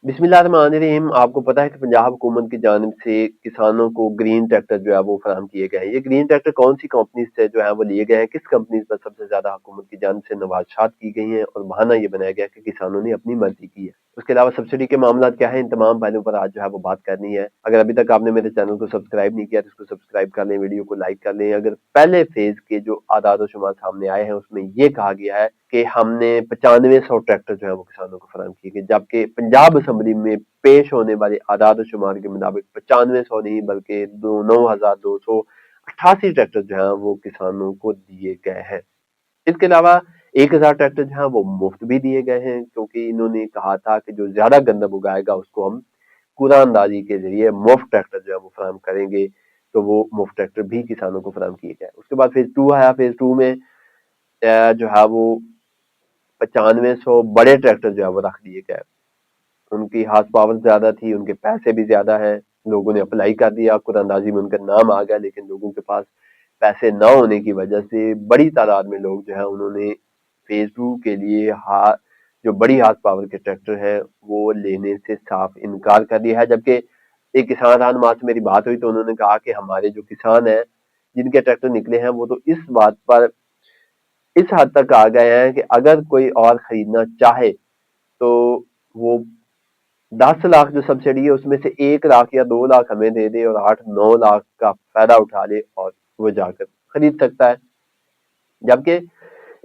बिस्मिल्लाहिर्रहमानिर्रहीम। आपको पता है कि पंजाब हुकूमत की जानिब से किसानों को ग्रीन ट्रैक्टर जो है वो फराहम किए गए हैं। ये ग्रीन ट्रैक्टर कौन सी कंपनी से जो है वो लिए गए हैं, किस कंपनी पर सबसे ज्यादा हुकूमत की जानिब से नवाजात की गई हैं, और बहाना ये बनाया गया कि किसानों ने अपनी मर्जी की है। उसके अलावा सब्सिडी के मामला क्या है, इन तमाम पहलुओं पर आज जो है वो बात करनी है। अगर अभी तक आपने मेरे चैनल को सब्सक्राइब नहीं किया तो इसको सब्सक्राइब कर लें, वीडियो को लाइक कर लें। अगर पहले फेज के जो आदाद शुमार सामने आए हैं उसमें ये कहा गया है कि हमने 9500 ट्रैक्टर जो है वो किसानों को फराहम किए गए, जबकि पंजाब असम्बली में पेश होने वाले आदाद शुमार के मुताबिक 9500 नहीं बल्कि 9288 ट्रैक्टर जो है वो किसानों को दिए गए हैं। इसके अलावा 1000 ट्रैक्टर जो है वो मुफ्त भी दिए गए हैं, क्योंकि इन्होंने कहा था कि जो ज्यादा गंदम उगाएगा उसको हम कूड़ानदाजी के जरिए मुफ्त ट्रैक्टर जो है वो फराहम करेंगे। तो वो मुफ्त ट्रैक्टर भी किसानों को फराहम किए गए। उसके बाद फेज टू आया। फेज टू में जो है वो 9500 बड़े ट्रैक्टर जो है वो रख दिए गए। उनकी हार्स पावर ज्यादा थी, उनके पैसे भी ज्यादा हैं। लोगों ने अप्लाई कर दिया, कुरानदाजी में उनका नाम आ गया, लेकिन लोगों के पास पैसे ना होने की वजह से बड़ी तादाद में लोग जो है उन्होंने फेज टू के लिए जो बड़ी हार्स पावर के ट्रैक्टर है वो लेने से साफ इनकार कर दिया है। जबकि एक किसान रहनुमा से मेरी बात हुई तो उन्होंने कहा कि हमारे जो किसान हैं जिनके ट्रैक्टर निकले हैं वो तो इस बात पर इस हद तक आ गए हैं कि अगर कोई और खरीदना चाहे तो वो 10 लाख जो सब्सिडी है उसमें से 1 लाख या 2 लाख हमें दे दे और 8-9 लाख का फायदा उठा ले और वो जाकर खरीद सकता है। जबकि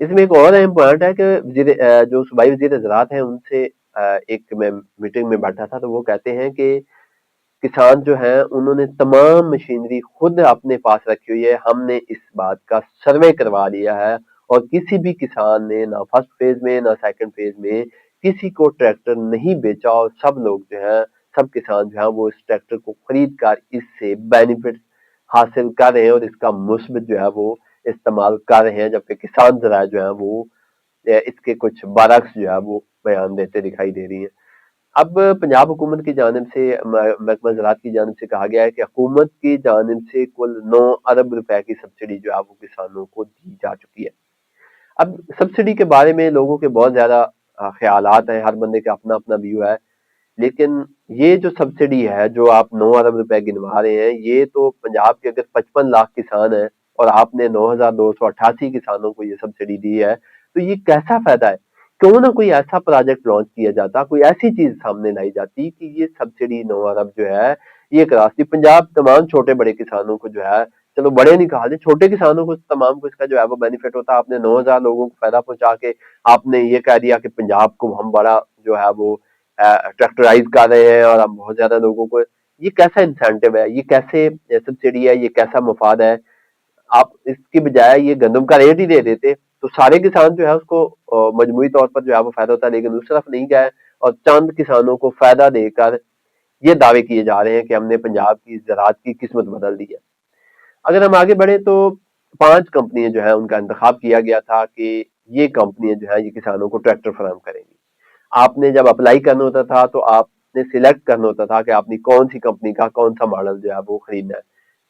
इसमें एक और अहम पॉइंट है कि जो सूबाई वजीर ज़राअत हैं उनसे एक मैं मीटिंग में बैठा था तो वो कहते हैं कि किसान जो हैं उन्होंने तमाम मशीनरी खुद अपने पास रखी हुई है। हमने इस बात का सर्वे करवा लिया है और किसी भी किसान ने ना फर्स्ट फेज में ना सेकंड फेज में किसी को ट्रैक्टर नहीं बेचा, और सब लोग जो हैं सब किसान जो हैं वो इस ट्रैक्टर को खरीद कर इससे बेनिफिट हासिल कर रहे हैं और इसका मुस्बत जो है वो इस्तेमाल कर रहे हैं। जबकि किसान जरा जो है वो इसके कुछ बरक्स जो है वो बयान देते दिखाई दे रही है। अब पंजाब हुकूमत की जानिब से महकमा ज़राअत की जानिब से कहा गया है कि हुकूमत की जानिब से कुल 9 अरब रुपए की सब्सिडी जो है वो किसानों को दी जा चुकी है। अब सब्सिडी के बारे में लोगों के बहुत ज्यादा ख्यालात हैं, हर बंदे का अपना अपना व्यू है। लेकिन ये जो सब्सिडी है जो आप 9 अरब रुपए गिनवा रहे हैं, ये तो पंजाब के अगर 55 लाख किसान हैं और आपने 9288 किसानों को ये सब्सिडी दी है, तो ये कैसा फायदा है। क्यों ना कोई ऐसा प्रोजेक्ट लॉन्च किया जाता, कोई ऐसी चीज सामने लाई जाती कि ये सब्सिडी 9 अरब जो है ये कराती पंजाब तमाम छोटे बड़े किसानों को जो है, चलो बड़े नहीं कहा, छोटे किसानों को तमाम को इसका जो है वो बेनिफिट होता। आपने 9000 लोगों को फायदा पहुंचा के आपने ये कह दिया कि पंजाब को हम बड़ा जो है वो ट्रैक्टराइज कर रहे हैं और हम बहुत ज्यादा लोगों को, ये कैसा इंसेंटिव है, ये कैसे सब्सिडी है, ये कैसा मुफाद है। आप इसकी बजाय ये गंदम का रेट ही दे देते तो सारे किसान जो है उसको मजमूई तौर पर जो है वो फायदा होता है, लेकिन उस तरफ नहीं गए और चंद किसानों को फायदा देकर ये दावे किए जा रहे हैं कि हमने पंजाब की ज़राअत की किस्मत बदल दी है। अगर हम आगे बढ़े तो 5 कंपनियां जो है उनका इंतखाब किया गया था कि ये कंपनियां जो है ये किसानों को ट्रैक्टर फराहम करेंगी। आपने जब अप्लाई करना होता था तो आपने सिलेक्ट करना होता था कि आपने कौन सी कंपनी का कौन सा मॉडल जो है वो खरीदना है।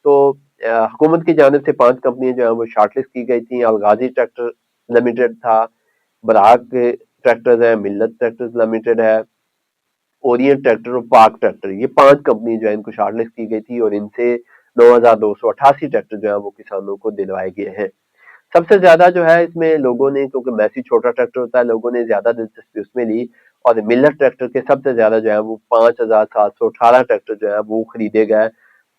तो हुकूमत की जानिब से 5 कंपनियां जो है वो शॉर्टलिस्ट की गई थी। अलगाजी ट्रैक्टर लिमिटेड था, बराक ट्रैक्टर्स है, मिल्लत ट्रैक्टर्स लिमिटेड है, ओरिएंट ट्रैक्टर और पार्क ट्रैक्टर, ये 5 कंपनी जो है इनको शॉर्टलिस्ट की गई थी और इनसे 9288 ट्रैक्टर जो है वो किसानों को दिलवाए गए हैं। सबसे ज्यादा जो है इसमें लोगों ने, क्योंकि मैसी छोटा ट्रैक्टर होता है, लोगों ने ज्यादा दिलचस्पी उसमें ली और मिलर ट्रैक्टर के सबसे ज्यादा जो है वो 5718 ट्रैक्टर जो है वो खरीदे गए।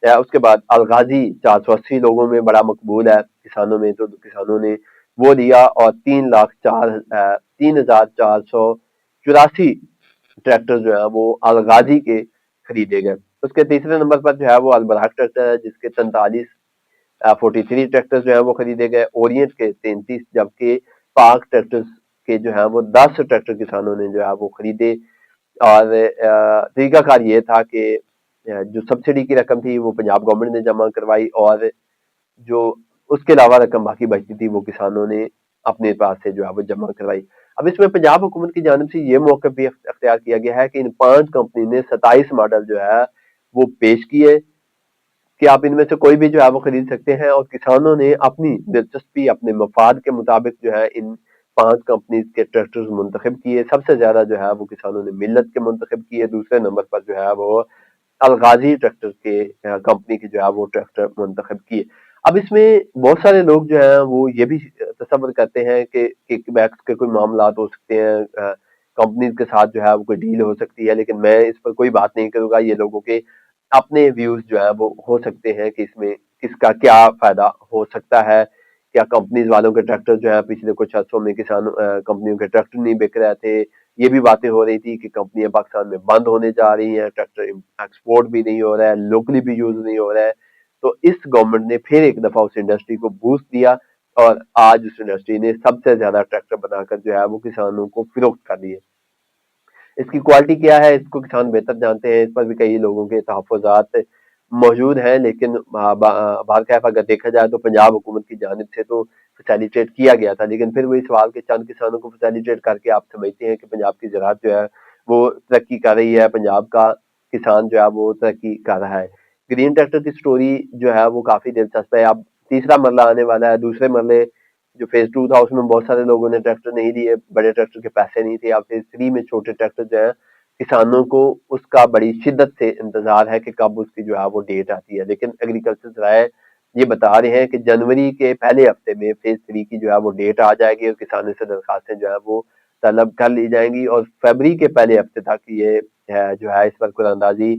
उसके बाद अलगाजी 480 लोगों में बड़ा मकबूल है किसानों में, तो किसानों ने वो दिया और 3484 ट्रैक्टर जो है वो अलगाजी के खरीदे गए। उसके तीसरे नंबर पर जो है वो अलबराक ट्रैक्टर है जिसके 43 ट्रैक्टर जो है वो खरीदे गए, ओरिएंट के 33, जबकि पाक ट्रैक्टर्स के जो है वो 10 ट्रैक्टर किसानों ने जो है वो खरीदे। और तरीकाकार ये था कि जो सब्सिडी की रकम थी वो पंजाब गवर्नमेंट ने जमा करवाई और जो उसके अलावा रकम बाकी बचती थी वो किसानों ने अपने पास से जो है वो जमा करवाई। अब इसमें पंजाब हुकूमत की जानिब से ये मौका भी अख्तियार किया गया है कि इन 5 कंपनी ने 27 मॉडल जो है वो पेश किए कि आप इनमें से कोई भी जो है वो खरीद सकते हैं, और किसानों ने अपनी दिलचस्पी अपने मफाद के मुताबिक जो है इन 5 कंपनीज के ट्रैक्टर्स मुंतखब किए। सबसे ज्यादा जो है वो किसानों ने मिल्लत के मुंतखब किए। दूसरे नंबर पर जो है वो अलगाजी ट्रैक्टर के कंपनी के जो है वो ट्रैक्टर मुंतखब किए। अब इसमें बहुत सारे लोग जो हैं वो ये भी तसव्वुर करते हैं कि किकबैक्स के कोई मामलात हो सकते हैं, कंपनीज के साथ जो है वो कोई डील हो सकती है, लेकिन मैं इस पर कोई बात नहीं करूंगा। ये लोगों के अपने व्यूज जो है वो हो सकते हैं कि इसमें किसका क्या फायदा हो सकता है। क्या कंपनीज वालों के ट्रैक्टर जो है पिछले कुछ अर्सों में किसानों कंपनियों के ट्रैक्टर नहीं बिक रहे थे। ये भी बातें हो रही थी कि कंपनियां पाकिस्तान में बंद होने जा रही हैं, ट्रैक्टर एक्सपोर्ट भी नहीं हो रहा है, लोकली भी यूज नहीं हो रहा है। तो इस गवर्नमेंट ने फिर एक दफा उस इंडस्ट्री को बूस्ट दिया और आज उस इंडस्ट्री ने सबसे ज्यादा ट्रैक्टर बनाकर जो है वो किसानों को फरोख्त कर दिए। इसकी क्वालिटी क्या है इसको किसान बेहतर जानते हैं। इस पर भी कई लोगों के तहफ़्फ़ुज़ात मौजूद हैं, लेकिन बहरकैफ अगर देखा जाए तो पंजाब हुकूमत की जानिब से तो फैसिलिटेट किया गया था, लेकिन फिर वही सवाल कि चंद किसानों को फैसिलिटेट करके आप समझते हैं कि पंजाब की ज़राअत जो है वो तरक्की कर रही है, पंजाब का किसान जो है वो तरक्की कर रहा है। ग्रीन ट्रैक्टर की स्टोरी जो है वो काफ़ी दिलचस्प है। अब तीसरा मरला आने वाला है। दूसरे मरले जो फेज 2 था उसमें बहुत सारे लोगों ने ट्रैक्टर नहीं लिए, बड़े ट्रैक्टर के पैसे नहीं थे। अब फेज 3 में छोटे ट्रैक्टर जो है किसानों को उसका बड़ी शिद्दत से इंतजार है कि कब उसकी जो है वो डेट आती है। लेकिन एग्रीकल्चर जराए ये बता रहे हैं कि जनवरी के पहले हफ्ते में फेज 3 की जो है वो डेट आ जाएगी और किसानों से दरखास्तें जो है वो तलब कर ली जाएंगी और फरवरी के पहले हफ्ते तक ये जो है इस पर कुरानंदाजी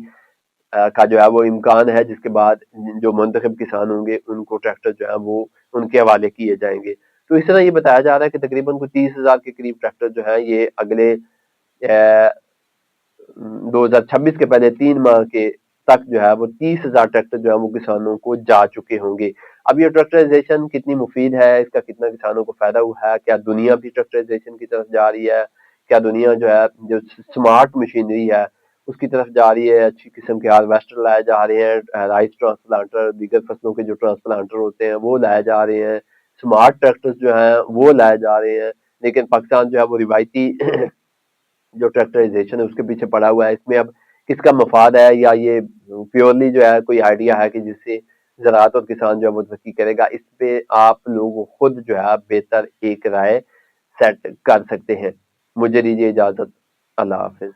का जो है वो इम्कान है, जिसके बाद जो मुंतखब किसान होंगे उनको ट्रैक्टर जो है वो उनके हवाले किए जाएंगे। तो इस तरह ये बताया जा रहा है कि तकरीबन कुछ 30,000 के करीब ट्रैक्टर जो है ये अगले 2026 के पहले 3 माह के तक जो है वो 30,000 ट्रैक्टर जो है वो किसानों को जा चुके होंगे। अब ये ट्रैक्टराइजेशन कितनी मुफीद है, इसका कितना किसानों को फायदा हुआ है, क्या दुनिया भी ट्रैक्टराइजेशन की तरफ जा रही है, क्या दुनिया जो है जो स्मार्ट मशीनरी है उसकी तरफ जा रही है, अच्छी किस्म के हार्वेस्टर लाए जा रहे हैं, राइस ट्रांसप्लांटर, दीगर फसलों के जो ट्रांसप्लांटर होते हैं वो लाए जा रहे हैं, स्मार्ट ट्रैक्टर्स जो हैं वो लाए जा रहे हैं। लेकिन पाकिस्तान जो है वो रिवायती जो ट्रैक्टराइजेशन है उसके पीछे पड़ा हुआ है। इसमें अब किसका मफाद है, या ये प्योरली जो है कोई आइडिया है कि जिससे ज़राअत और किसान जो है वो तरक्की करेगा। इस पे आप लोग खुद जो है बेहतर एक राय सेट कर सकते हैं। मुझे दीजिए इजाजत। अल्लाह हाफिज।